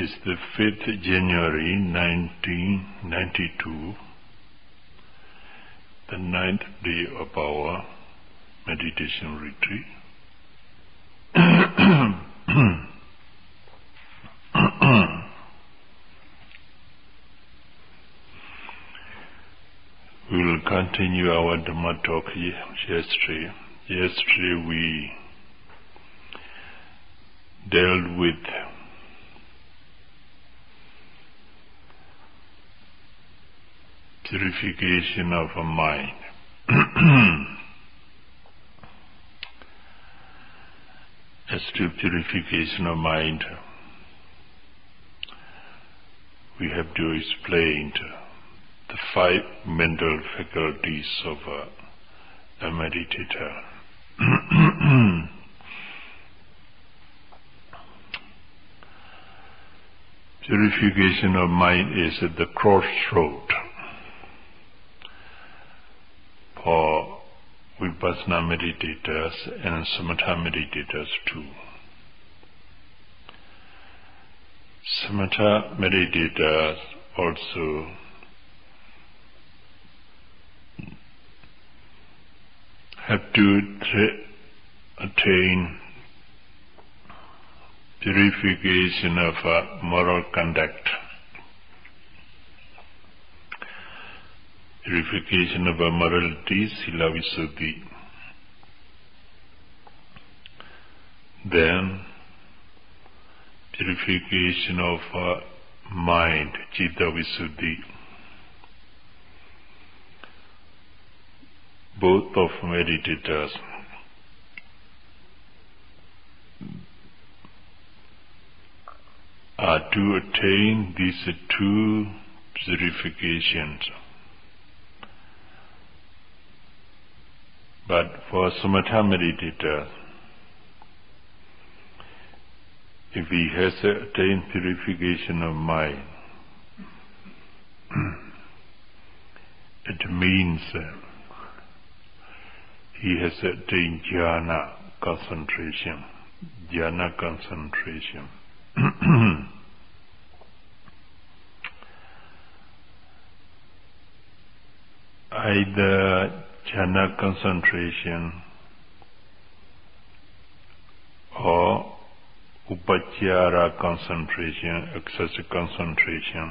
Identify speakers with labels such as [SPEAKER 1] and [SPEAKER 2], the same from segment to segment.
[SPEAKER 1] is the 5th January 1992, the 9th day of our meditation retreat. We will continue our Dhamma talk yesterday. Yesterday we dealt with purification of a mind. As to purification of mind, we have to explain the 5 mental faculties of a meditator. Purification of mind is at the crossroad for Vipassana meditators and Samatha meditators too. Samatha meditators also have to attain purification of moral conduct, purification of morality, sila visuddhi, then purification of mind, citta visuddhi. Both of meditators are to attain these 2 purifications. But for Samatha meditator, if he has attained purification of mind, it means he has attained jhana concentration. Jhana concentration. Either jhana concentration or upacchara concentration, excessive concentration,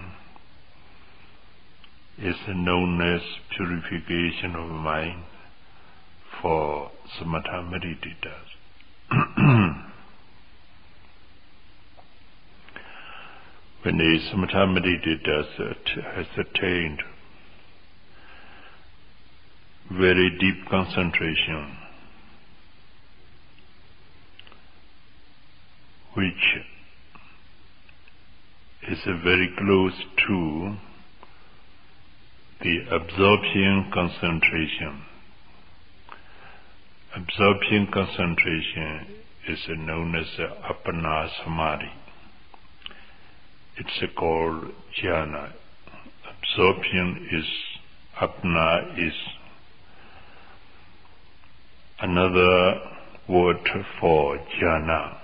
[SPEAKER 1] is known as purification of mind for Samatha meditators. When a Samatha meditator has attained very deep concentration, which is very close to the absorption concentration. Absorption concentration is known as apana samadhi. It's called jhana. Absorption is, apana is another word for jhana.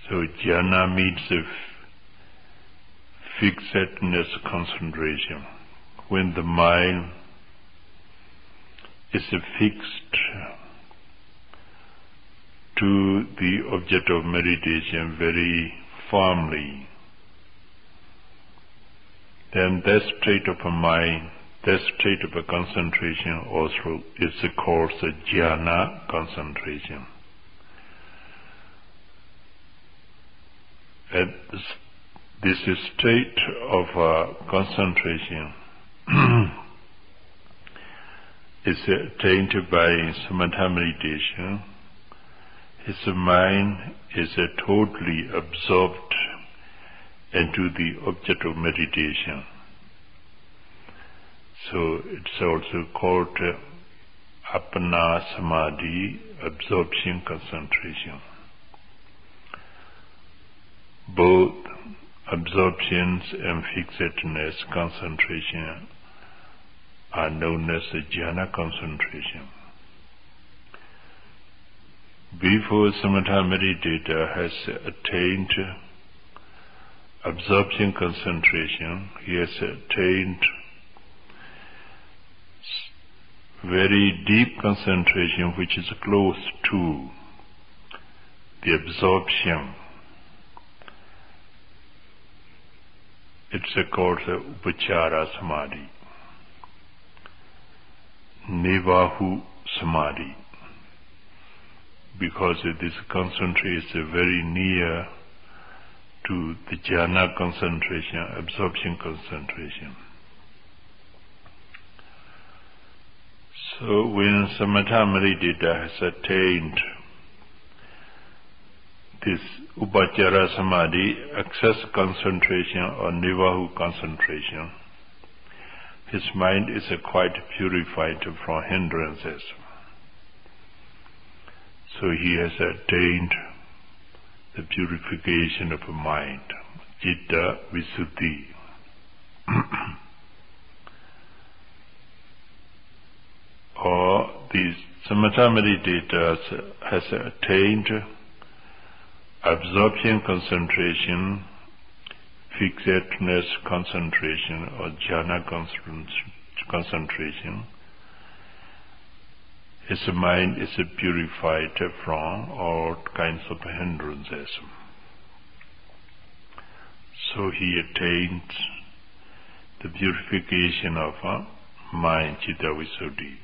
[SPEAKER 1] So jhana means fixedness concentration. When the mind is fixed to the object of meditation very firmly, then that state of a mind, that state of a concentration also is called jhana concentration. At this state of concentration is attained by Samatha meditation. His mind is totally absorbed into the object of meditation. So it's also called apana samadhi, absorption concentration. Both absorptions and fixedness concentration are known as jhana concentration. before samatha meditator has attained absorption concentration, he has attained very deep concentration which is close to the absorption. It's called Vipassana Samadhi, Nivahu Samadhi, because this concentration is very near to the jhana concentration, absorption concentration. So when samatha meditator has attained this Upachara Samadhi, access concentration or Nivahu concentration, his mind is quite purified from hindrances. So he has attained the purification of mind, Citta Visuddhi. Or the samatha meditator has attained absorption concentration, fixedness concentration, or jhana concentration. His mind is purified from all kinds of hindrances. So he attains the purification of mind, Citta Visuddhi.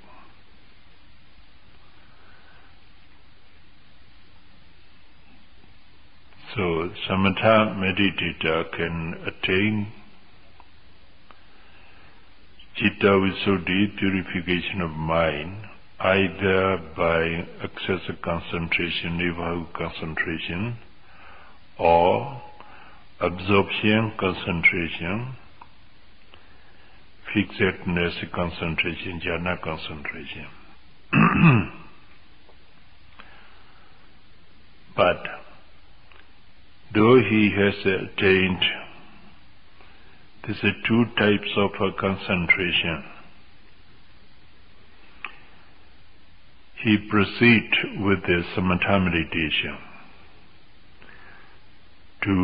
[SPEAKER 1] So samatha meditator can attain Citta Visuddhi, purification of mind, either by excessive concentration, Nivahu concentration, or absorption concentration, fixedness concentration, jhana concentration. But though he has attained these two types of concentration, he proceeds with the samatha meditation to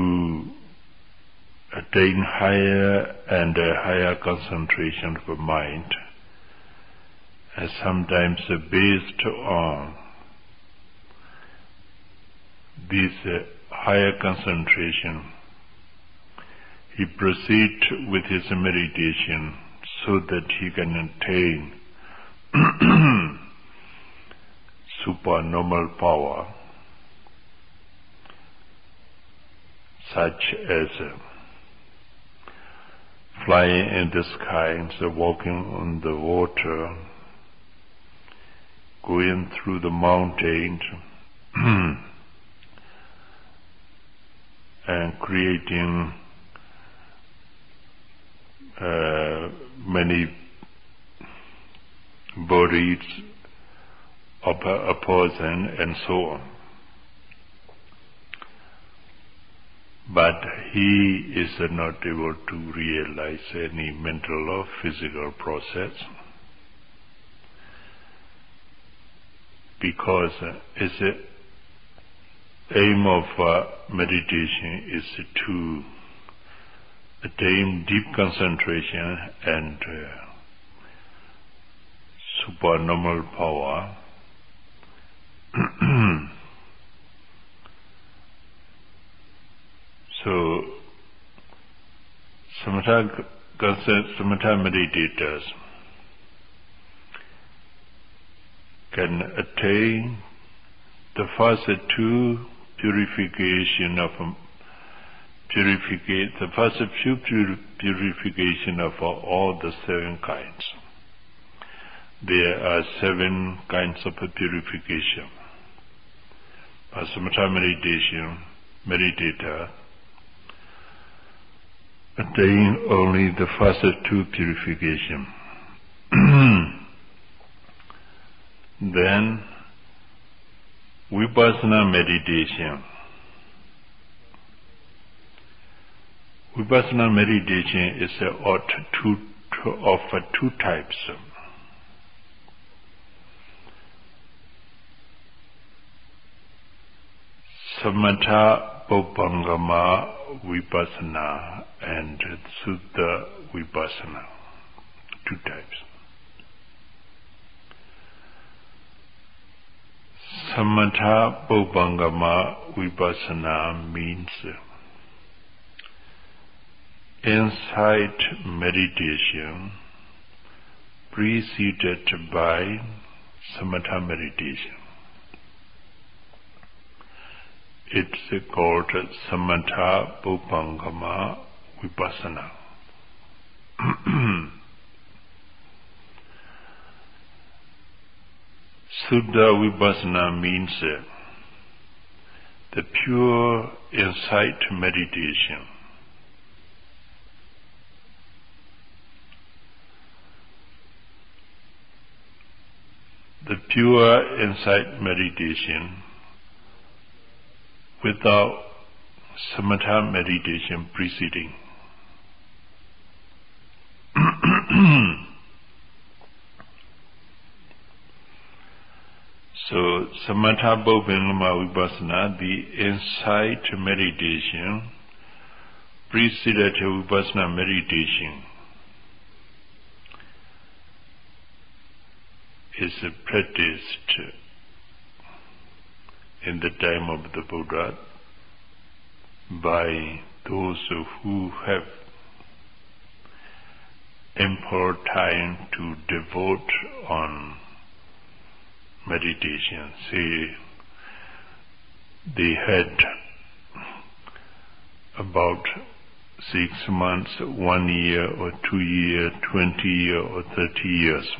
[SPEAKER 1] attain higher and higher concentration of mind, and sometimes based on this higher concentration, he proceeds with his meditation so that he can attain supernormal power, such as flying in the sky, so walking on the water, going through the mountains, and creating many bodies of a person and so on. But he is not able to realize any mental or physical process, because his aim of meditation is to attain deep concentration and supernormal power. So samatha meditators can attain the first two purification of the first few purification of all the seven kinds. There are 7 kinds of purification. A samatha meditator attain only the first 2 purification. Then Vipassana meditation. Vipassana meditation is of 2 types. Samatha Bopangama Vipassana and Sutta Vipassana. Two types. Samatha Bopangama Vipassana means insight meditation preceded by Samatha meditation. It's called Samatha Bopangama Vipassana. Sutta Vipassana means the pure insight meditation. The pure insight meditation without Samatha meditation preceding. So, Samatha Bopangama Vipassana, the insight meditation, preceded Vipassana meditation, is practiced in the time of the Buddha by those who have ample time to devote on meditation. Say they had about 6 months, 1 year or 2 years, 20 years or 30 years.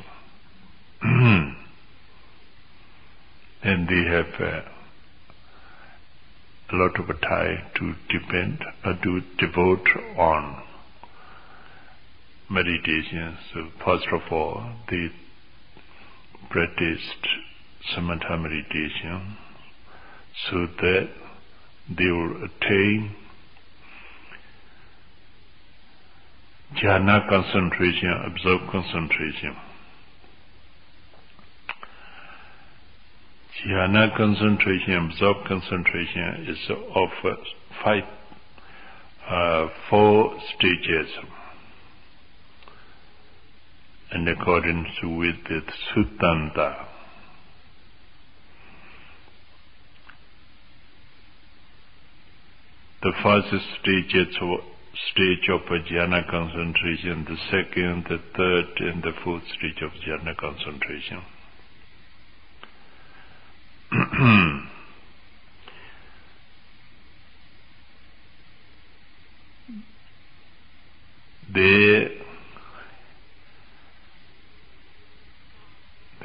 [SPEAKER 1] And they have a lot of time to devote on meditation. So first of all, they practiced Samatha meditation so that they will attain jhana concentration, absorb concentration. Jhana concentration, absorb concentration is of 4 stages, in accordance with the Suttanta. The first stage of jhana concentration, the second, the third, and the fourth stage of jhana concentration.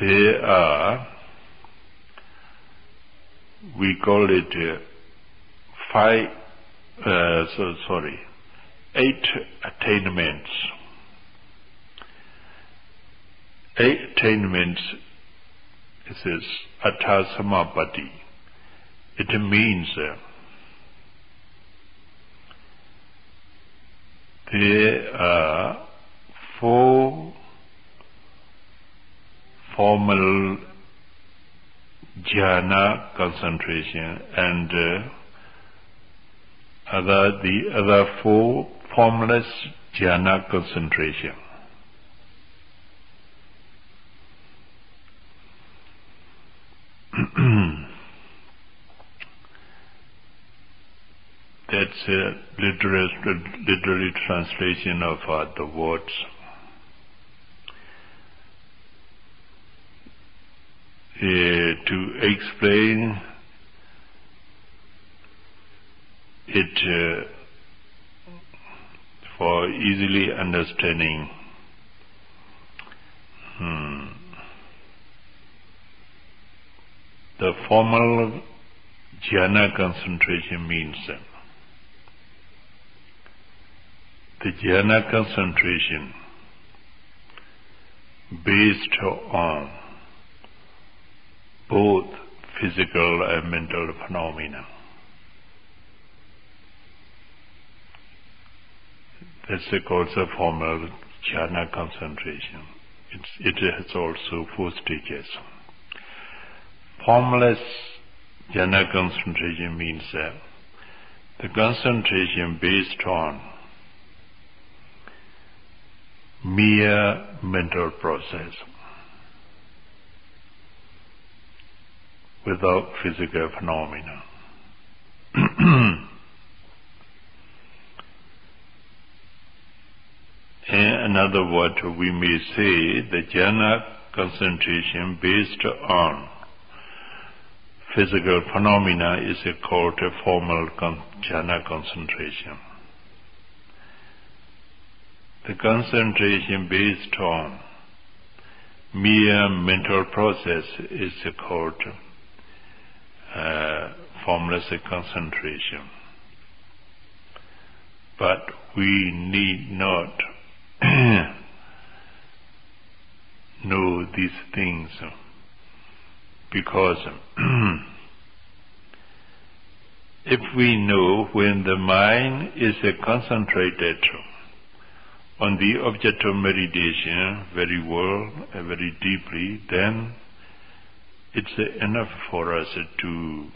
[SPEAKER 1] They are, we call it 8 attainments. 8 attainments, it says Atta Samapatti. It means there are 4 formal jhana concentration and the other 4 formless jhana concentration. That's a literary translation of the words. To explain it for easily understanding, the formal jhana concentration means the jhana concentration based on both physical and mental phenomena. That's called the formal jhana concentration. It has also 4 stages. Formless jhana concentration means that the concentration based on mere mental process without physical phenomena. In other words, we may say the jhana concentration based on physical phenomena is called a formal jhana concentration. The concentration based on mere mental process is called formless concentration. But we need not know these things because if we know when the mind is concentrated on the object of meditation very well and very deeply, then it's enough for us to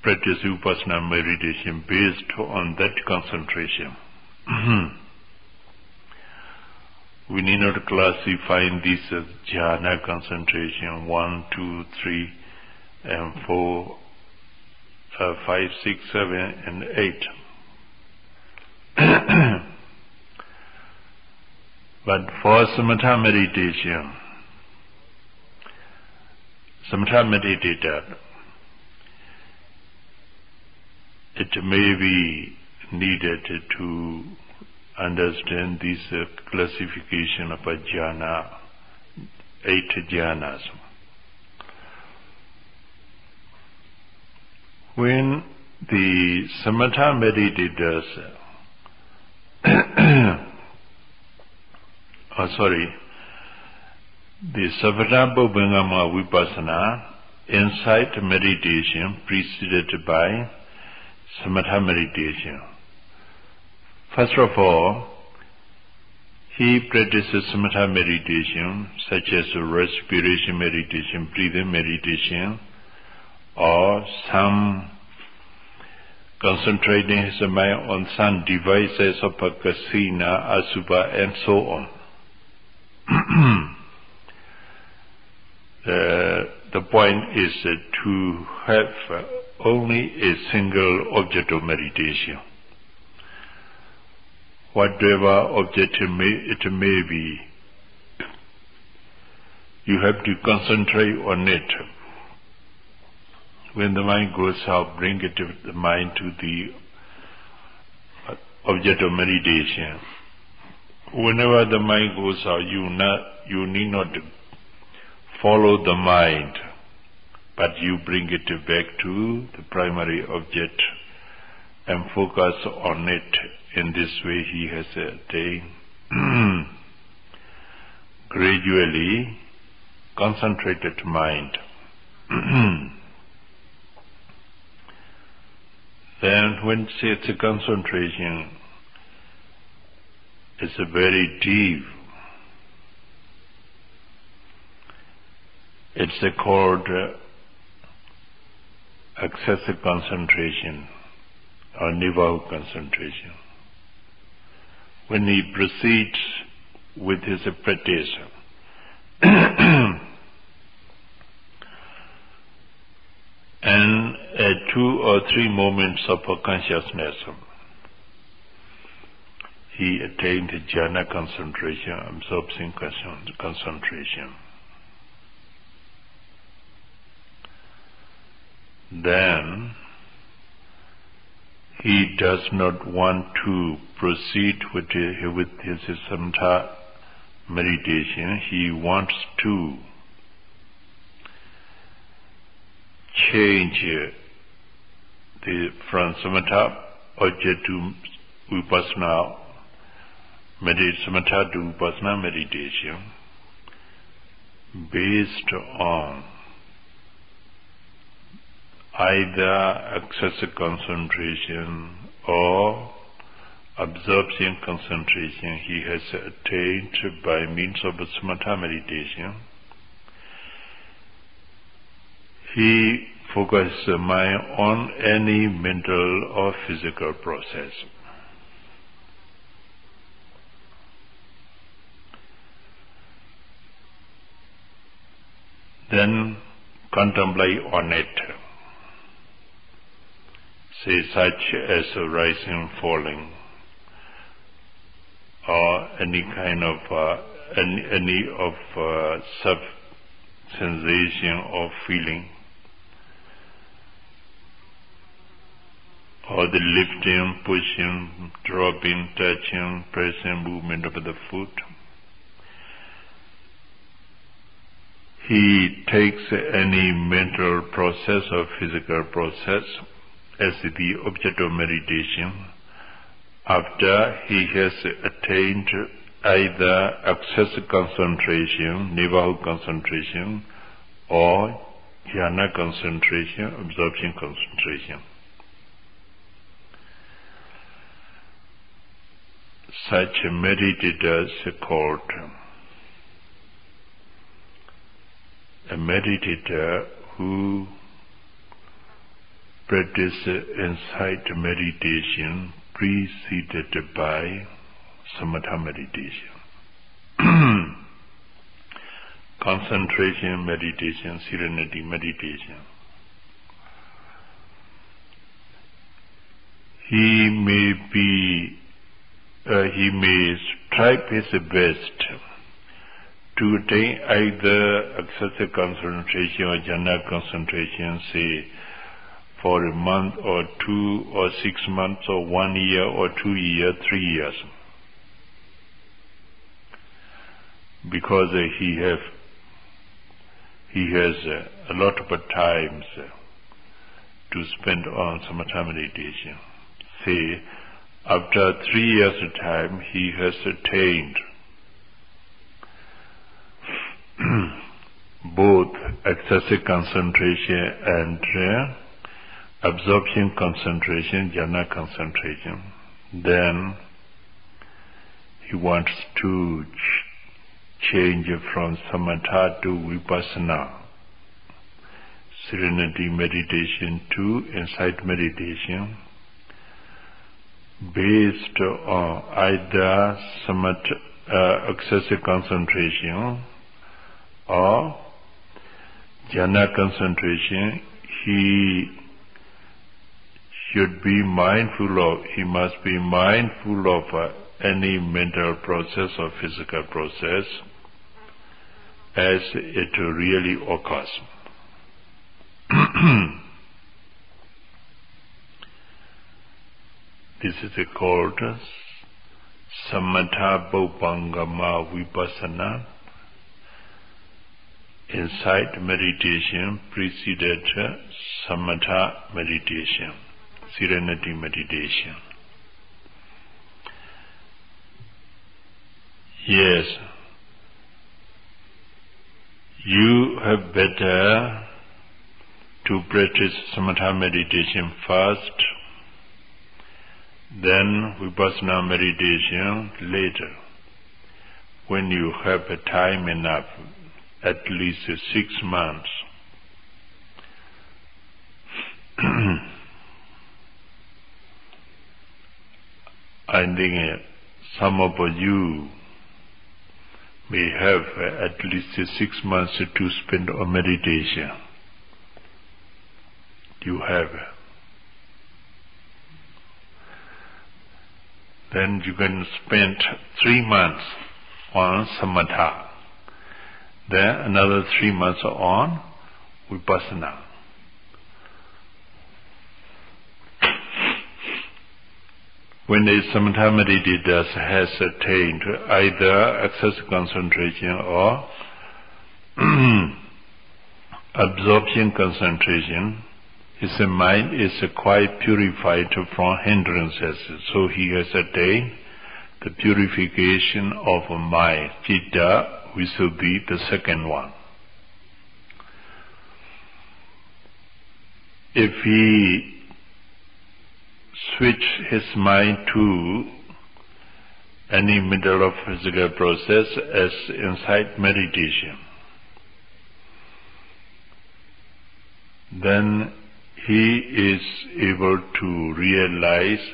[SPEAKER 1] practice Vipassana meditation based on that concentration. We need not classify this as jhana concentration 1, 2, 3, and 4, 5, 6, 7, and 8. But for samatha meditation, samatha meditator, it may be needed to understand this classification of a jhana, 8 jhanas. When the samatha meditators, the Savatha Vipassana, insight meditation preceded by samatha meditation. First of all, he practices samatha meditation such as respiration meditation, breathing meditation, or some concentrating his mind on some devices of kasina, asubha, and so on. The point is to have only a single object of meditation. Whatever object it may be, you have to concentrate on it. When the mind goes out, bring the mind to the object of meditation. Whenever the mind goes out, you need not follow the mind, but you bring it back to the primary object and focus on it. In this way he has attained gradually concentrated mind. Then when it's a concentration, it's a very deep. It's called excessive concentration or nivahu concentration. When he proceeds with his practice, and at 2 or 3 moments of consciousness, he attained jhana concentration, absorption concentration. Then he does not want to proceed with his samatha meditation. He wants to change from samatha object to vipassana samatha to vipassana meditation based on either excessive concentration or absorption concentration he has attained by means of samatha meditation. he focuses the mind on any mental or physical process. Then contemplate on it, say such as rising, falling, or any kind of sensation or feeling, or the lifting, pushing, dropping, touching, pressing, movement of the foot. He takes any mental process or physical process as the object of meditation after he has attained either access concentration, neighborhood concentration, or jhana concentration, absorption concentration. Such meditators are called a meditator who practices insight meditation preceded by samatha meditation. Concentration meditation, serenity meditation. He may strive his best to attain either excessive concentration or jhana concentration, say, for a month or 2 or 6 months or 1 year or 2 years, 3 years. Because he has a lot of times to spend on samatha meditation. Say, after 3 years' time, he has attained both excessive concentration and absorption concentration, jhana concentration. Then he wants to change from samatha to vipassana, serenity meditation to insight meditation, based on either samatha, excessive concentration or jhana concentration. He should be mindful of, he must be mindful of any mental process or physical process as it really occurs. This is called samatha bhupangama vipassana, insight meditation preceded samatha meditation, serenity meditation. Yes, you have better to practice samatha meditation first, then vipassana meditation later, when you have time enough, at least 6 months. I think some of you may have at least 6 months to spend on meditation. You have. Then you can spend 3 months on samatha. Then another 3 months on vipassana. When a samatha meditator has attained either excessive concentration or absorption concentration, his mind is quite purified from hindrances. So he has attained the purification of mind, citta, which will be the second one. If he switch his mind to any mental or physical process as insight meditation, then he is able to realize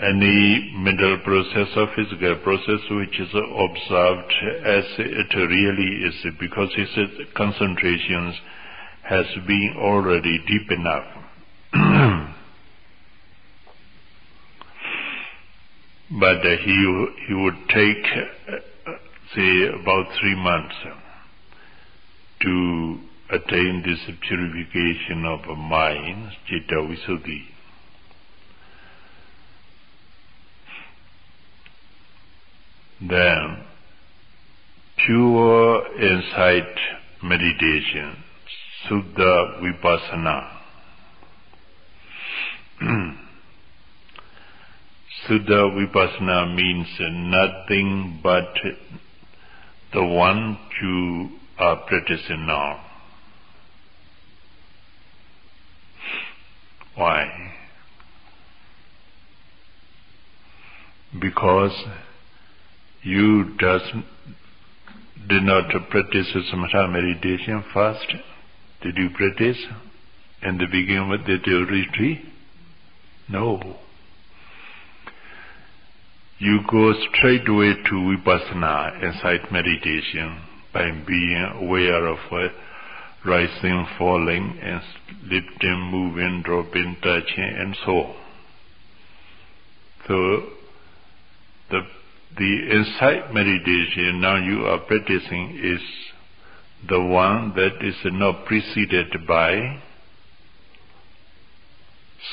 [SPEAKER 1] any mental process or physical process which is observed as it really is, because his concentrations has been already deep enough. But he would take, say, about 3 months to attain this purification of mind, citta visuddhi. Then, pure insight meditation, Suddha Vipassana. Suddha Vipassana means nothing but the one you are practicing now. Why? Because you did not practice samatha meditation first. Did you practice in the beginning with the retreat? No. You go straight away to Vipassana, insight meditation, by being aware of rising, falling, and lifting, moving, dropping, touching, and so on. So, the insight meditation now you are practicing is the one that is not preceded by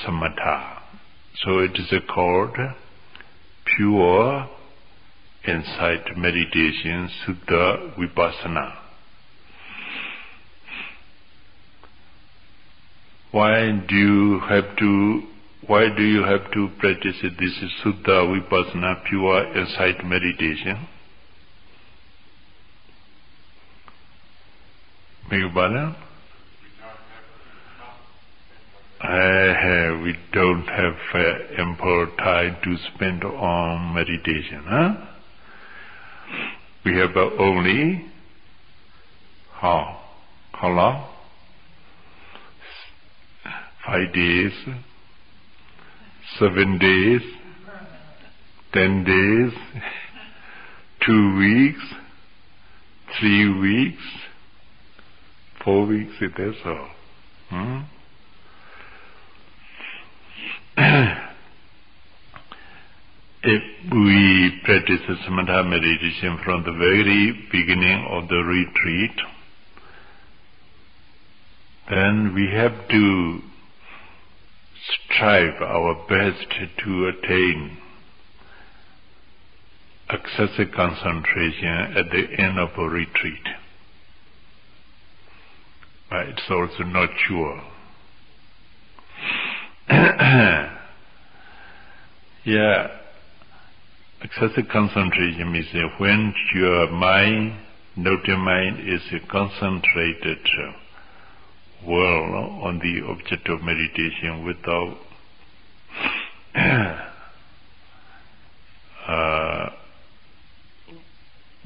[SPEAKER 1] samatha. So it is called pure insight meditation, Suddha Vipassana. Why do you have to practice this Suddha Vipassana, pure insight meditation? We don't have ample time to spend on meditation. We have only how long? 5 days, 7 days, 10 days, 2 weeks, 3 weeks, 4 weeks, that's all. If we practice samatha meditation from the very beginning of the retreat, then we have to strive our best to attain excessive concentration at the end of a retreat. But it's also not sure. Excessive concentration means when your mind, noting mind, is concentrated well on the object of meditation without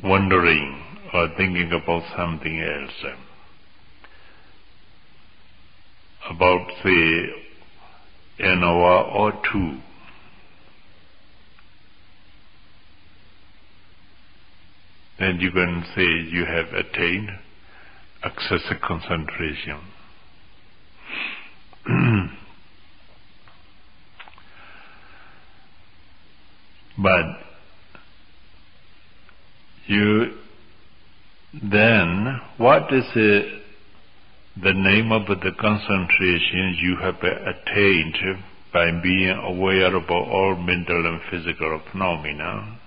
[SPEAKER 1] wondering or thinking about something else. About, say, an hour or two. Then you can say you have attained excessive concentration. But then what is the name of the concentration you have attained by being aware of all mental and physical phenomena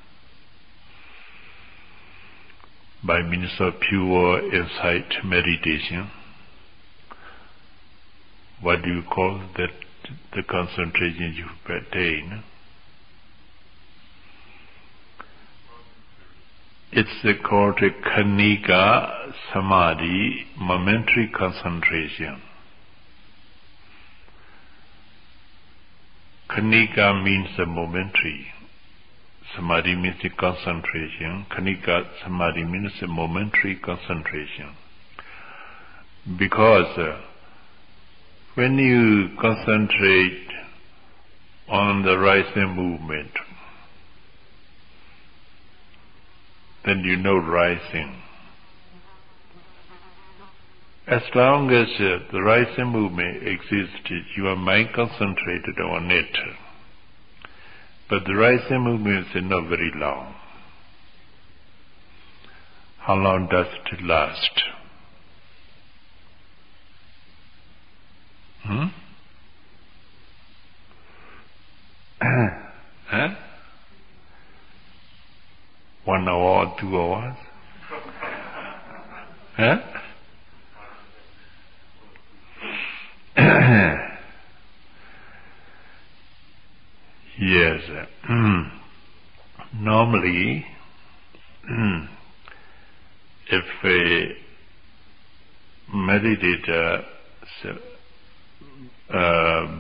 [SPEAKER 1] by means of pure insight meditation? What do you call that, the concentration you have attained? It's called Khanika Samadhi, momentary concentration. Khanika means a momentary. Samadhi means the concentration. Khanika Samadhi means a momentary concentration. Because when you concentrate on the rising movement, then you know rising. As long as the rising movement exists, your mind concentrated on it. But the rising movement is not very long. How long does it last? Huh? 1 hour or 2 hours? Huh? Yes. Normally, if a meditator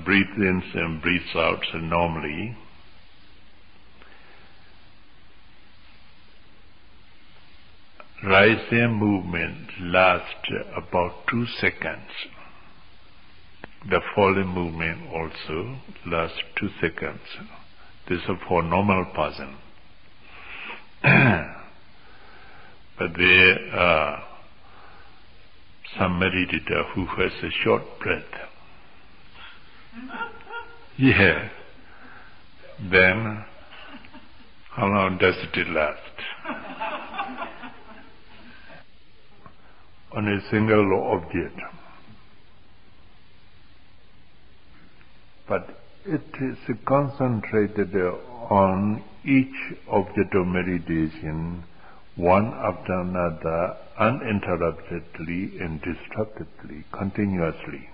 [SPEAKER 1] breathes in and breathes out normally, rising movement lasts about 2 seconds. The falling movement also lasts 2 seconds. This is for normal person. But there are some meditator who has a short breath. Yeah. Then, how long does it last? On a single object. But it is concentrated on each object of meditation, one after another, uninterruptedly and distractedly, continuously.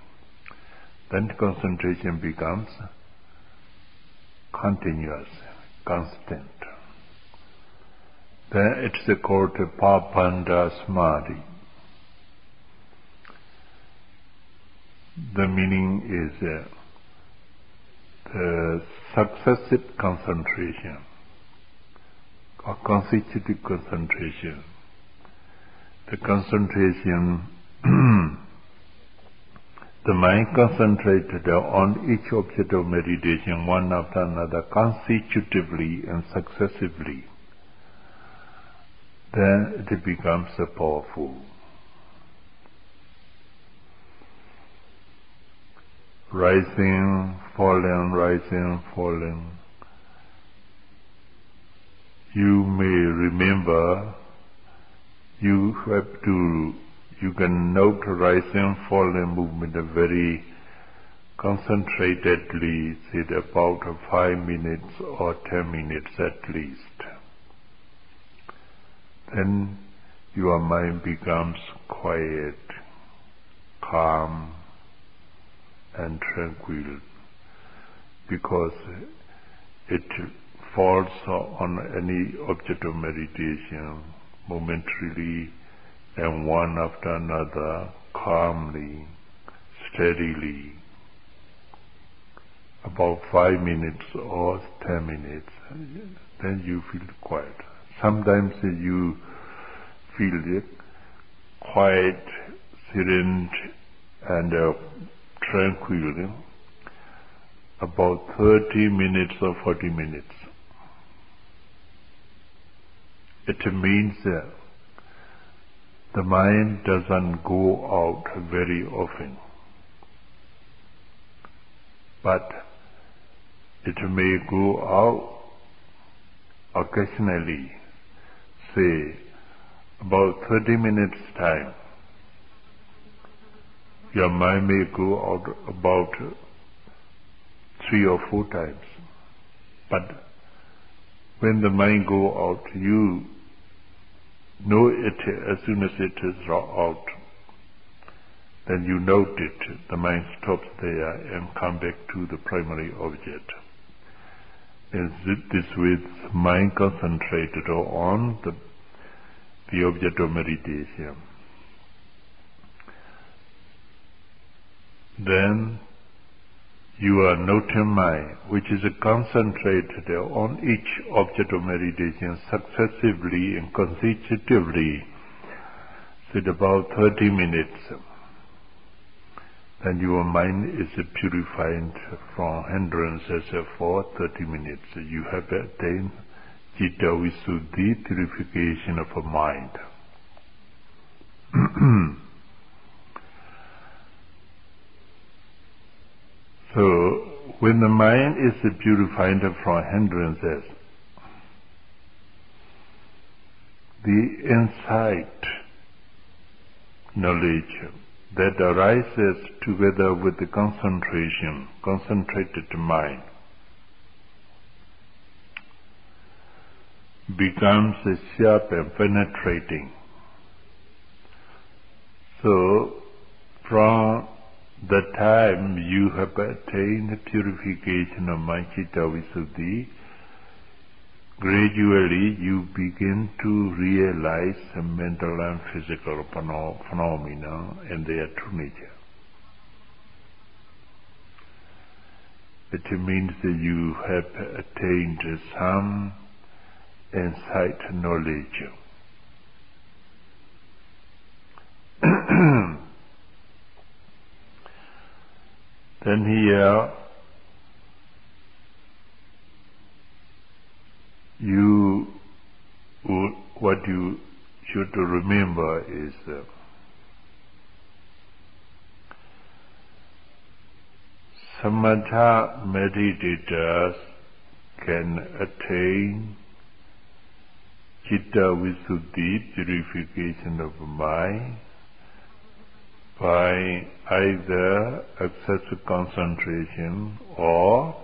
[SPEAKER 1] Then concentration becomes continuous, constant. Then it's called Papanda Samadhi. The meaning is the successive concentration or consecutive concentration. The concentration, the mind concentrated on each object of meditation one after another consecutively and successively. Then it becomes powerful. Rising, falling, rising, falling. You may remember, you can note rising, falling movement very concentratedly, say about 5 minutes or 10 minutes at least. Then your mind becomes quiet, calm, and tranquil, because it falls on any object of meditation momentarily and one after another, calmly, steadily, about 5 minutes or 10 minutes, then you feel quiet. Sometimes you feel quiet, serene, and tranquil, about 30 minutes or 40 minutes. It means that the mind doesn't go out very often, but it may go out occasionally, say about 30 minutes time. Your mind may go out about 3 or 4 times. But when the mind go out, you know it as soon as it is out. Then you note it, the mind stops there and come back to the primary object. And this with mind concentrated on the object of meditation. Then you are noting mind, which is concentrated on each object of meditation successively and consecutively, say about 30 minutes. and your mind is purified from hindrances for 30 minutes. You have attained Citta Visuddhi, purification of a mind. So, when the mind is purified from hindrances, the insight, knowledge that arises together with the concentration, concentrated mind, becomes sharp and penetrating. So, from the time you have attained purification of mind, Citta Visuddhi, gradually you begin to realize the mental and physical phenomena and their true nature. It means that you have attained some insight knowledge. Then here what you should remember is samatha meditators can attain Citta Visuddhi, purification of mind, by either excessive concentration or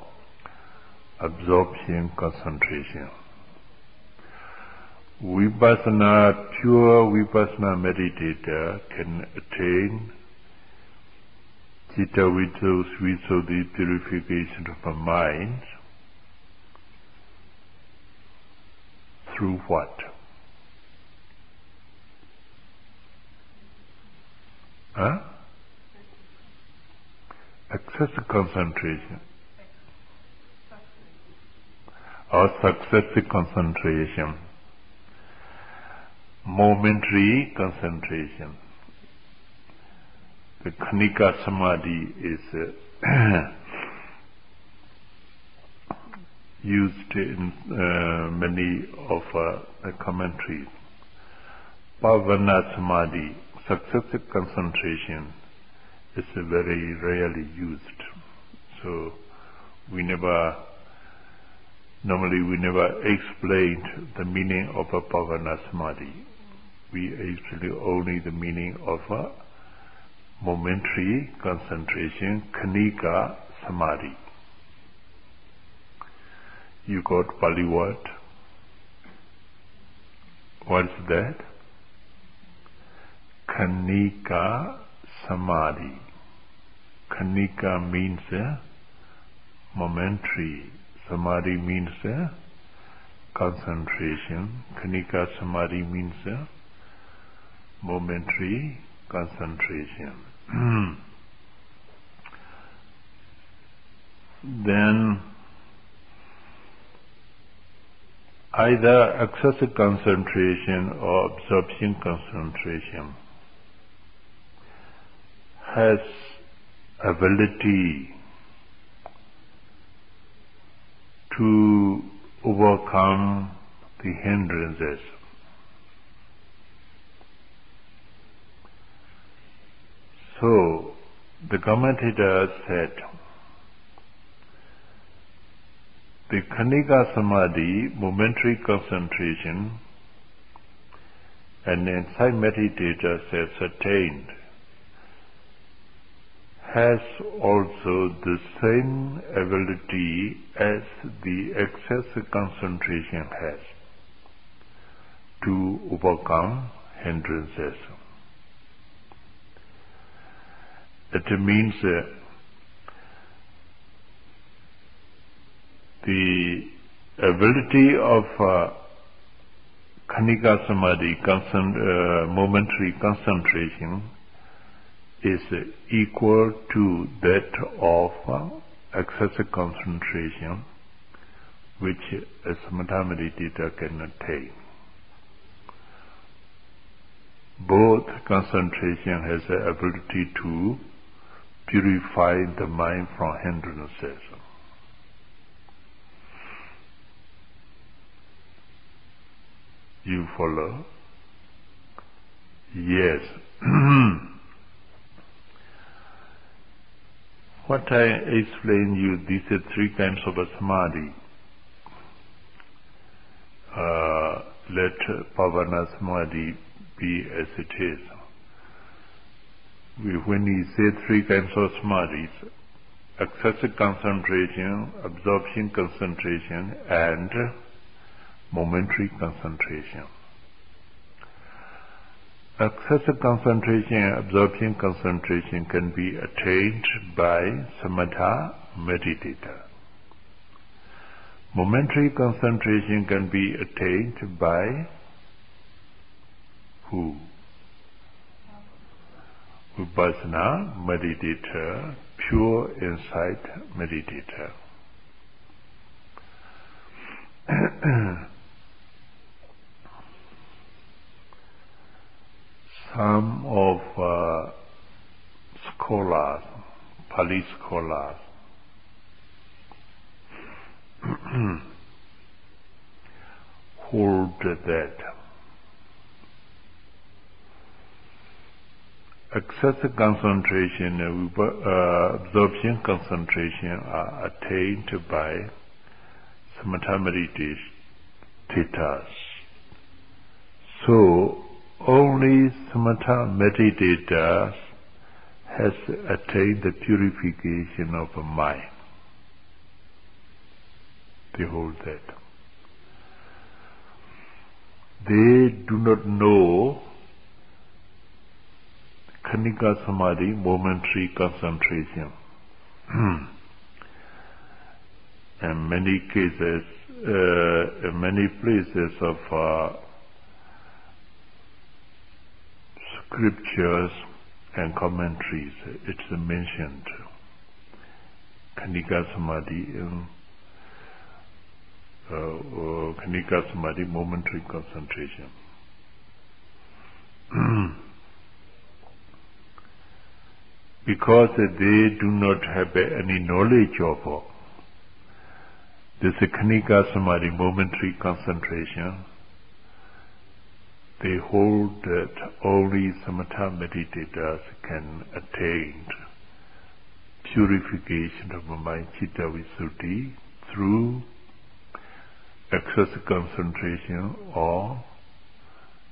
[SPEAKER 1] absorption concentration. Pure Vipassana meditator can attain Citta Visuddhi, purification of the mind, through what? Excessive concentration or successive concentration, momentary concentration. The Khanika Samadhi is used in many of the commentaries. Pavana Samadhi, successive concentration, is very rarely used. So normally we never explained the meaning of a Pavana Samadhi. We actually only the meaning of a momentary concentration, Khanika Samadhi. You got Pali word. What's that? Khanika Samadhi. Khanika means momentary. Samadhi means concentration. Khanika Samadhi means momentary concentration. Then either excessive concentration or absorption concentration has ability to overcome the hindrances. So the commentator said, the Khanika Samadhi, momentary concentration, an insight meditator has attained, has also the same ability as the excessive concentration has to overcome hindrances. It means the ability of Khanika Samadhi, momentary concentration, is equal to that of excessive concentration, which a samatha meditator can attain. Both concentration has the ability to purify the mind from hindrances. You follow? Yes. What I explained you, these are three kinds of a samadhi. Let Pavana Samadhi be as it is. When we say three kinds of samadhis, excessive concentration, absorption concentration, and momentary concentration. Excessive concentration, absorption concentration can be attained by samatha meditator. Momentary concentration can be attained by who? Vipassana meditator, pure insight meditator. Some of scholars, Pali scholars, hold that excessive concentration, absorption concentration are attained by samatha meditators. So only samatha meditators has attained the purification of the mind. They hold that. They do not know Khanika Samadhi, momentary concentration. In many cases, in many places of scriptures and commentaries, it's mentioned Khanika Samadhi, Khanika Samadhi, momentary concentration. Because they do not have any knowledge of this Khanika Samadhi, momentary concentration, they hold that only samatha meditators can attain purification of mind, citta visuddhi, through excessive concentration or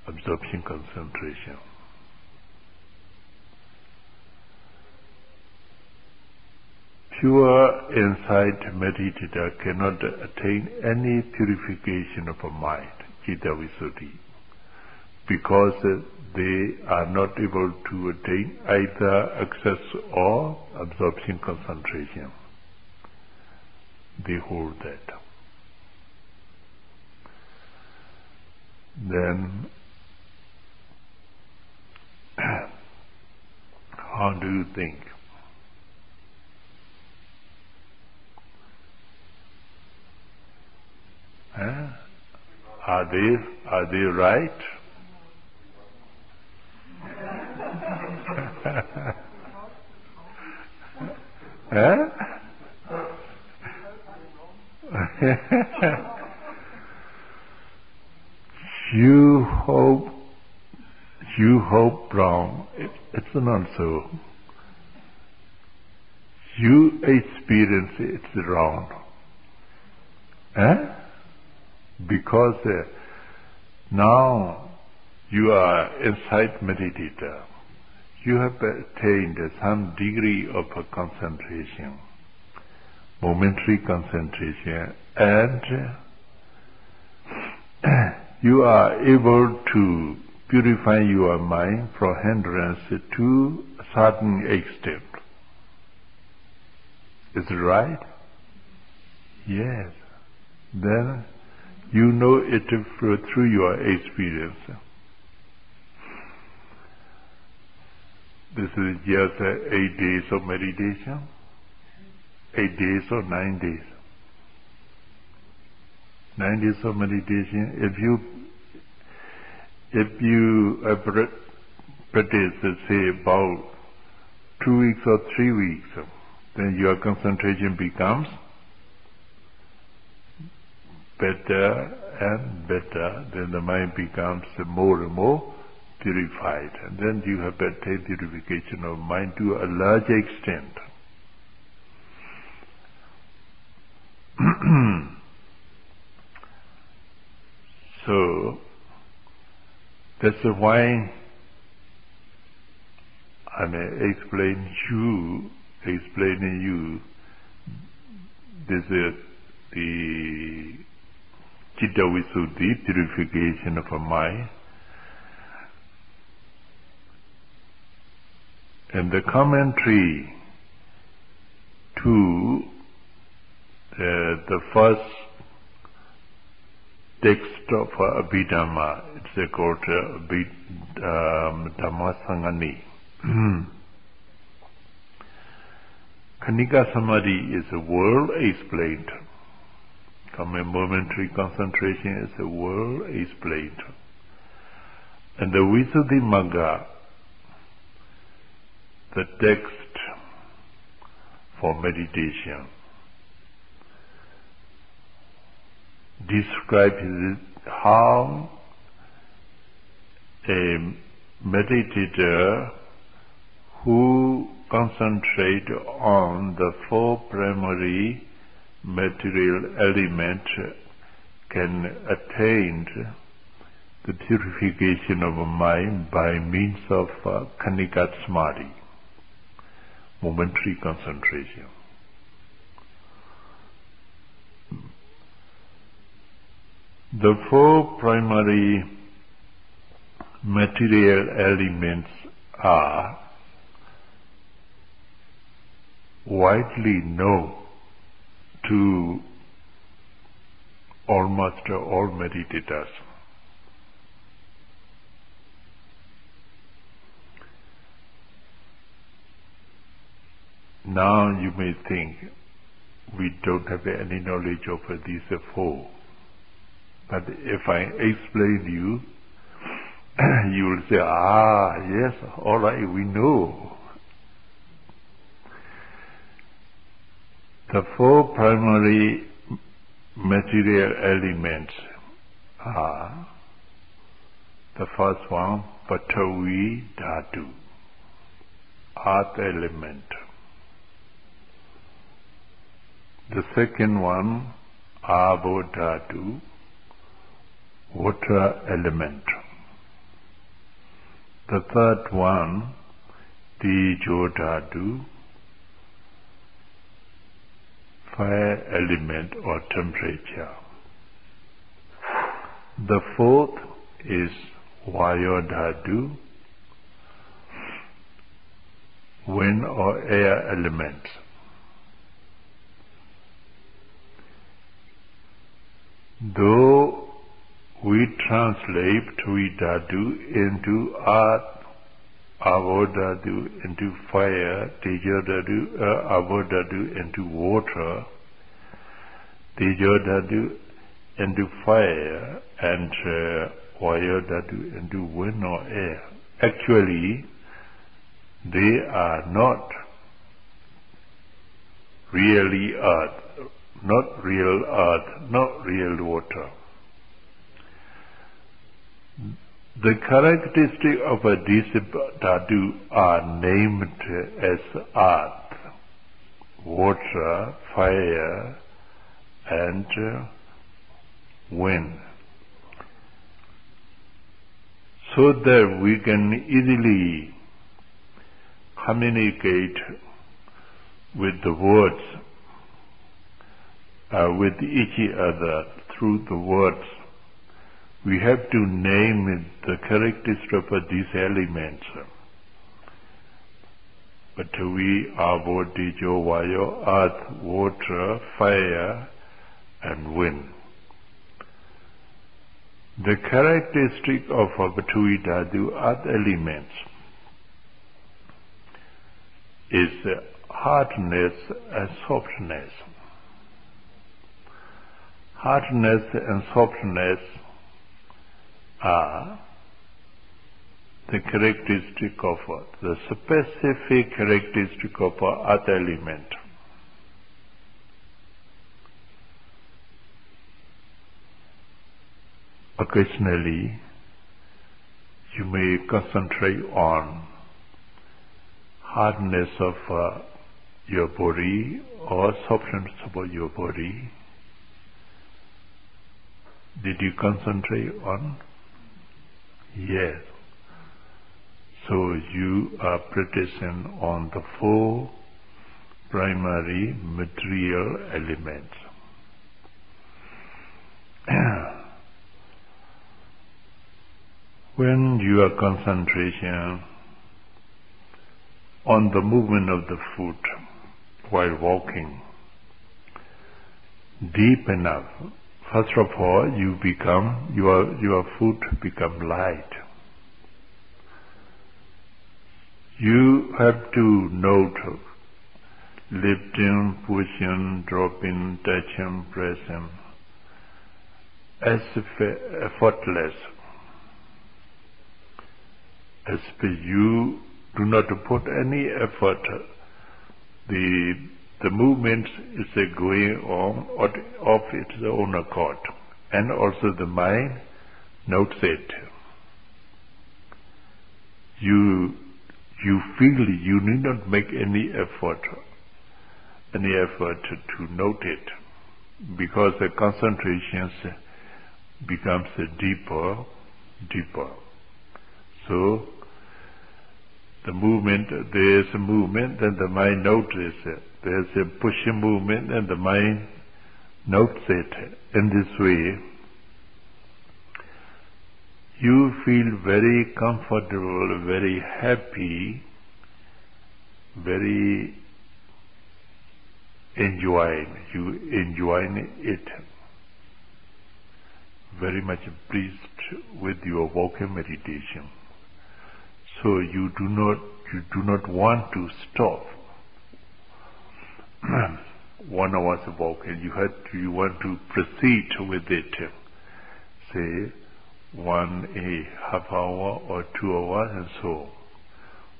[SPEAKER 1] absorption concentration. Pure insight meditator cannot attain any purification of a mind, citta visuddhi, because they are not able to attain either excess or absorption concentration. They hold that. Then, how do you think? Are they right? You hope wrong. It's not so. You experience it's wrong. Because now you are insight meditator. You have attained some degree of concentration, momentary concentration, and you are able to purify your mind from hindrance to a certain extent. Is it right? Yes. Then you know it through your experience. This is just 8 days of meditation. 8 days or 9 days. 9 days of meditation. If you practice, say, about 2 weeks or 3 weeks, then your concentration becomes better and better, then the mind becomes more and more purified. And then you have better purification of mind to a large extent. So, that's why I'm explaining you, this is the Chitta Visuddhi, purification of a mind. And the commentary to the first text of Abhidhamma, it's called Dhamma Sangani. Khanika Samadhi is a world explained. Momentary concentration is a world explained. And the Visuddhi Magga, the text for meditation, describes how a meditator who concentrate on the 4 primary material elements can attain the purification of a mind by means of Khanika Samadhi, momentary concentration. The 4 primary material elements are widely known to almost all meditators. Now you may think we don't have any knowledge of these 4. But if I explain you, you will say, yes, all right, we know. The 4 primary material elements are, the first one, Patavi Dhatu, earth element. The second one, Abo Dhatu, water element. The third one, Tejo Dhatu, fire element or temperature. The fourth is Vayu Dhatu, wind or air element. Though we translate Patavi Dhatu into earth, Abo Dhatu into fire, Tejo Dhatu, Abo Dhatu into water, Tejo Dhatu into fire, and Vayu Dhatu into wind or air. Actually, they are not really earth, not real earth, not real water. The characteristics of these dhatu are named as earth, water, fire, and wind, so that we can easily communicate with the words, with each other through the words. We have to name the characteristics of these elements. Patavi, Abo, Tejo, Vayu, earth, water, fire, and wind. The characteristic of Patavi Dhatu, earth elements, is hardness and softness. Hardness and softness are the characteristic of the specific characteristic of other element. Occasionally, you may concentrate on hardness of your body or softness of your body. Did you concentrate on? Yes. So you are practicing on the four primary material elements. When you are concentration on the movement of the foot while walking, deep enough, first of all, your foot become light. You have to note lifting, pushing, dropping, touching, pressing, as if effortless. As if you do not put any effort, the movement is going on of its own accord, and also the mind notes it. You feel you need not make any effort to note it, because the concentration becomes deeper. So the movement, there is a movement, then the mind notices it. There is a pushing movement, and the mind notes it. In this way, you feel very comfortable, very happy, very enjoying. You enjoying it. Very much pleased with your walking meditation. So you do not want to stop 1 hour's walking. You want to proceed with it. Say 1.5 hour or 2 hours, and so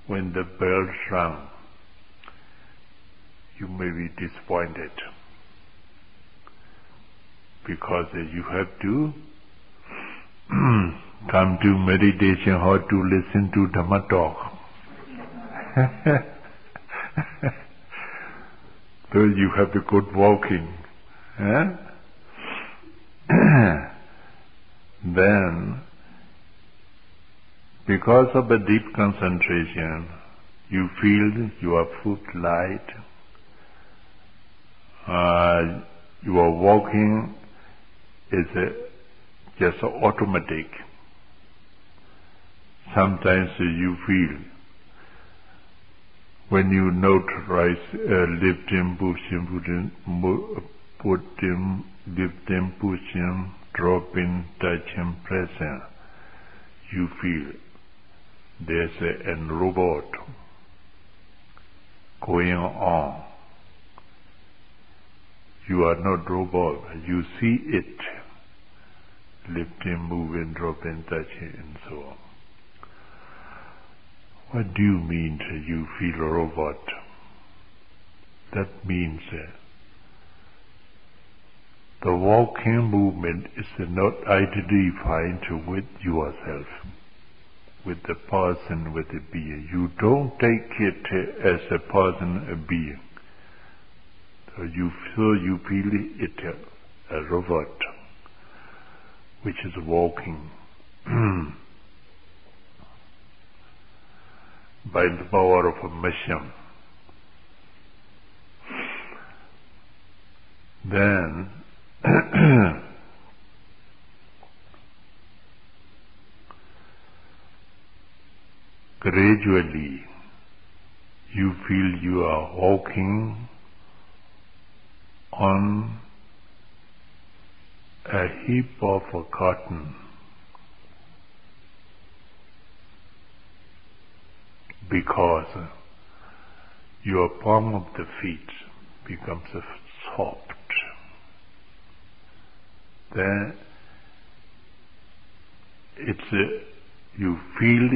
[SPEAKER 1] when the bell rang, you may be disappointed, because you have to come to meditation, how to listen to Dhamma talk. So you have to go walking. Then, because of a deep concentration, you feel your foot light. Your walking is just automatic. Sometimes you feel, when you note lifting, pushing, lifting, pushing, dropping, touching, pressing, you feel there's a robot going on. You are not robot, you see it, lifting, moving, dropping, touching, and so on. What do you mean you feel a robot? That means the walking movement is not identified with yourself, with the person, with the being. You don't take it as a person, a being. So you feel it a robot, which is walking. By the power of a machine. Then gradually you feel you are walking on a heap of cotton, because your palm of the feet becomes soft. Then you feel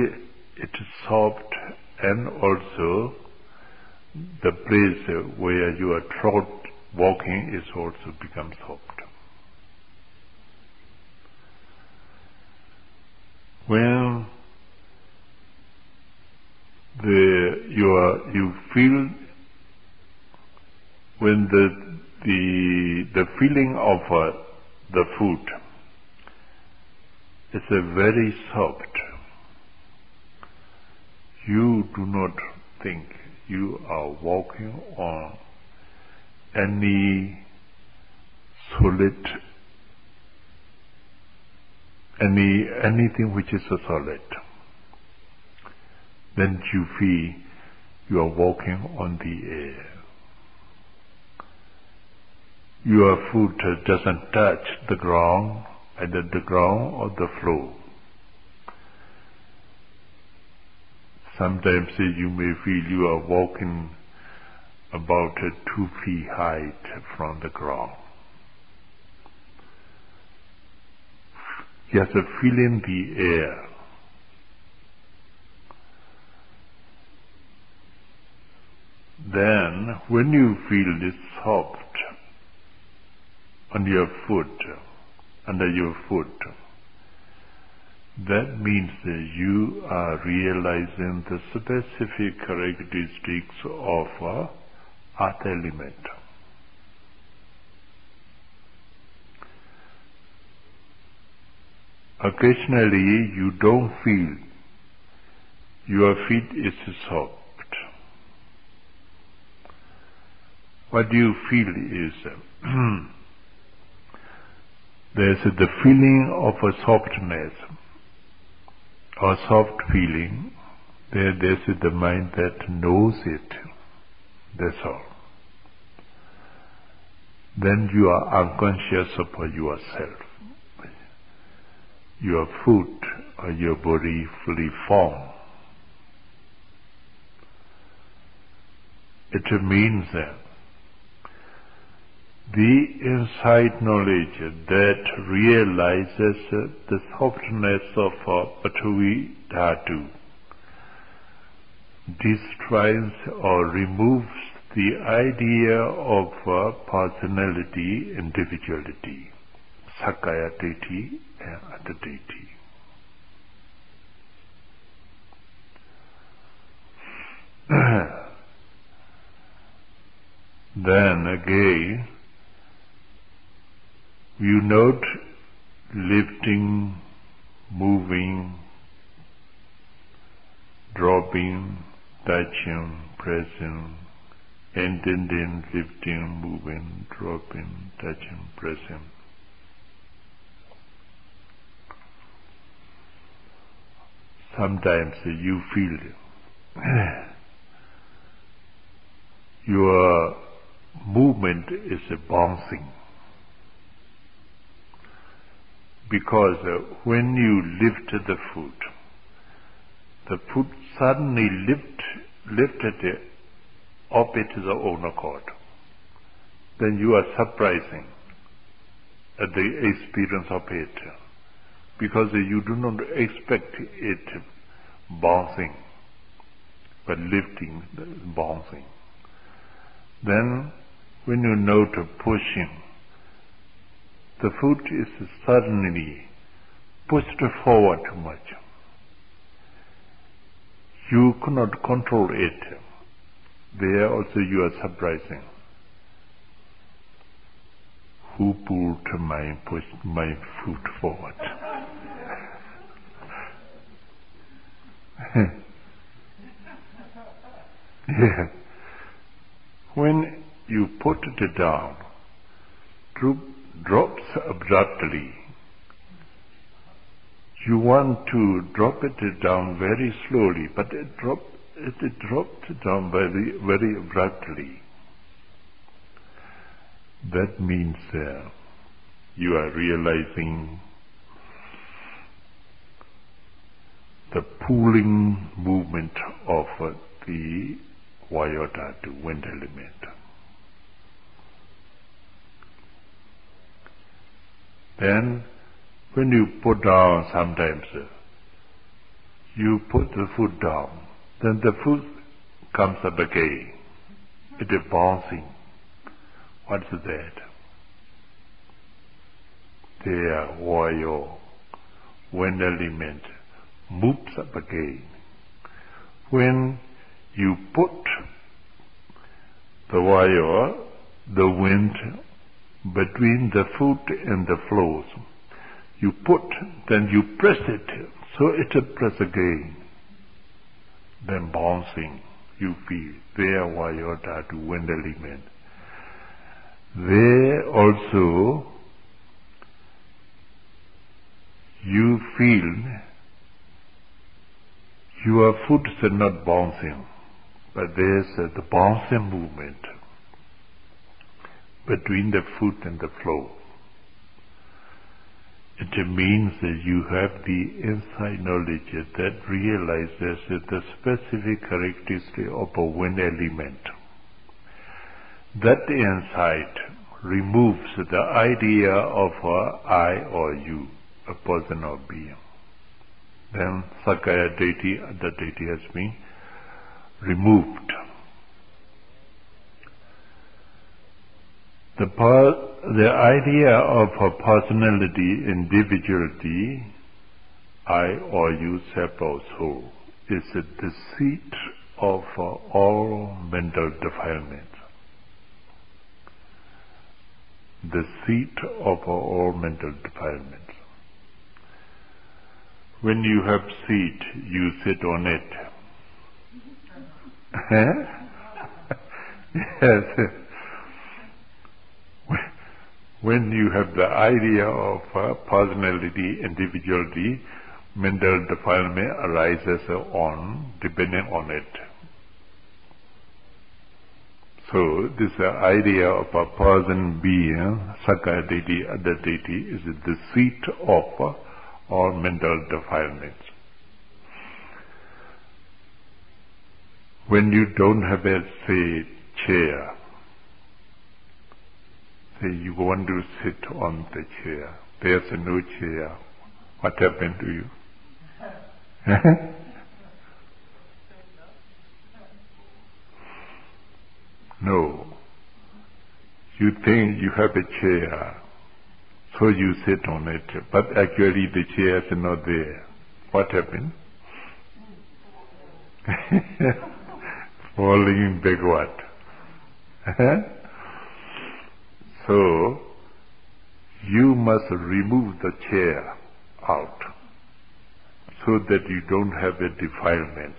[SPEAKER 1] it is soft, and also the place where your throat walking is also become soft. When you feel when the feeling of the food is very soft, you do not think you are walking on any solid, anything which is a solid. Then you feel you are walking on the air. Your foot doesn't touch the ground, either the ground or the floor. Sometimes you may feel you are walking about 2 feet height from the ground. Just feeling the air. Then, when you feel it soft on your foot, under your foot, that means that you are realizing the specific characteristics of earth element. Occasionally you don't feel your feet is soft. What you feel is there's the feeling of a softness or soft feeling. There's the mind that knows it. That's all. Then you are unconscious of yourself. Your foot or your body fully formed. It means that the insight knowledge that realizes the softness of Pathavi Dhatu destroys or removes the idea of personality, individuality, Sakkaya Ditthi and Atta Ditthi. Then again, you note lifting, moving, dropping, touching, pressing, intending, lifting, moving, dropping, touching, pressing. Sometimes you feel your movement is bouncing. Because when you lift the foot suddenly lifted up to the own accord. Then you are surprising at the experience of it, because you do not expect it bouncing, but lifting, bouncing. Then when you note pushing, the foot is suddenly pushed forward too much. You cannot control it. There also you are surprising. Who pushed my foot forward? Yeah. When you put it down, drops abruptly. You want to drop it down very slowly, but it dropped down very, very abruptly. That means you are realizing the pulling movement of the Vayota, the wind element. Then, when you put down, sometimes You put the foot down, then the foot comes up again. It is bouncing. What's that? There, warrior, wind element moves up again. When you put the wire, the wind, between the foot and the floors, you put, then you press it, so it will press again. Then bouncing, you feel, there wire that wind element. There also, you feel your foot is not bouncing, but there's the bouncing movement between the foot and the floor. It means that you have the inside knowledge that realizes the specific characteristic of a wind element. That insight removes the idea of I or you, a person or being. Then Sakaya deity, the deity has been removed. The idea of a personality, individuality, I or you, self or soul, is the seat of all mental defilements. The seat of all mental defilements. When you have seat, you sit on it. Yes. When you have the idea of personality, individuality, mental defilement arises depending on it. So this idea of a person, being, Sakaya deity, other deity, is the seat of all mental defilements. When you don't have a, say, chair, say you want to sit on the chair, there's no chair, what happened to you? No. You think you have a chair, so you sit on it, but actually the chair is not there. What happened? Falling backward. So, you must remove the chair out, so that you don't have a defilement.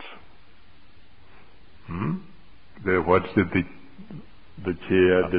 [SPEAKER 1] What's the chair?